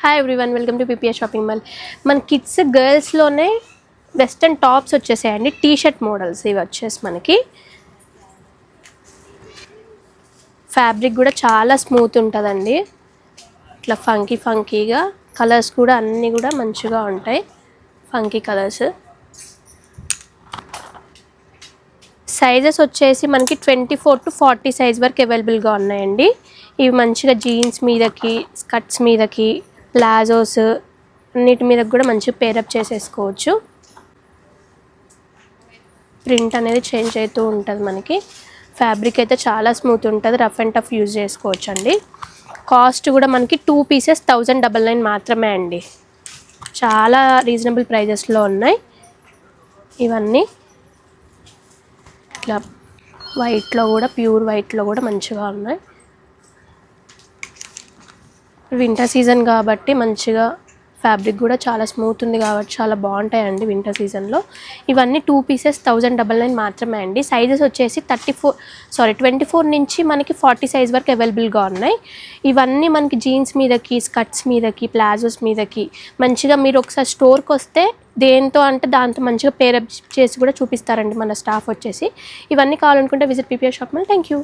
Hi everyone, welcome to PPS shopping mall. మన kids గర్ల్స్లోనే western tops వచ్చేసాయండి. T shirt models ఇవి వచ్చేసి మనకి ఫ్యాబ్రిక్ కూడా చాలా స్మూత్ ఉంటుందండి. ఇట్లా ఫంకీగా కలర్స్ కూడా అన్నీ కూడా మంచిగా ఉంటాయి. Funky colours. సైజెస్ వచ్చేసి మనకి 24 to 40 సైజ్ వరకు అవైలబుల్గా ఉన్నాయండి. ఇవి మంచిగా జీన్స్ మీదకి, స్కర్ట్స్ మీదకి, ప్లాజోస్ అన్నిటి మీద కూడా మంచిగా పేరప్ చేసేసుకోవచ్చు. ప్రింట్ అనేది చేంజ్ అవుతూ ఉంటుంది. మనకి ఫ్యాబ్రిక్ అయితే చాలా స్మూత్ ఉంటుంది. రఫ్ అండ్ టఫ్ యూజ్ చేసుకోవచ్చు అండి. కాస్ట్ కూడా మనకి 2 పీసెస్ 1099 మాత్రమే అండి. చాలా రీజనబుల్ ప్రైజెస్లో ఉన్నాయి ఇవన్నీ. ఇట్లా వైట్లో కూడా, ప్యూర్ వైట్లో కూడా మంచిగా ఉన్నాయి. వింటర్ సీజన్ కాబట్టి మంచిగా ఫ్యాబ్రిక్ కూడా చాలా స్మూత్ ఉంది కాబట్టి చాలా బాగుంటాయండి వింటర్ సీజన్లో. ఇవన్నీ 2 పీసెస్ 1099 మాత్రమే అండి. సైజెస్ వచ్చేసి 24 నుంచి మనకి 40 సైజ్ వరకు అవైలబుల్గా ఉన్నాయి. ఇవన్నీ మనకి జీన్స్ మీదకి, స్కర్ట్స్ మీదకి, ప్లాజోస్ మీదకి మంచిగా మీరు ఒకసారి స్టోర్కి వస్తే దేంతో అంటే దాంతో మంచిగా పేరప్ చేసి కూడా చూపిస్తారండి మన స్టాఫ్ వచ్చేసి. ఇవన్నీ కావాలనుకుంటే visit PPS shop mall. Thank you.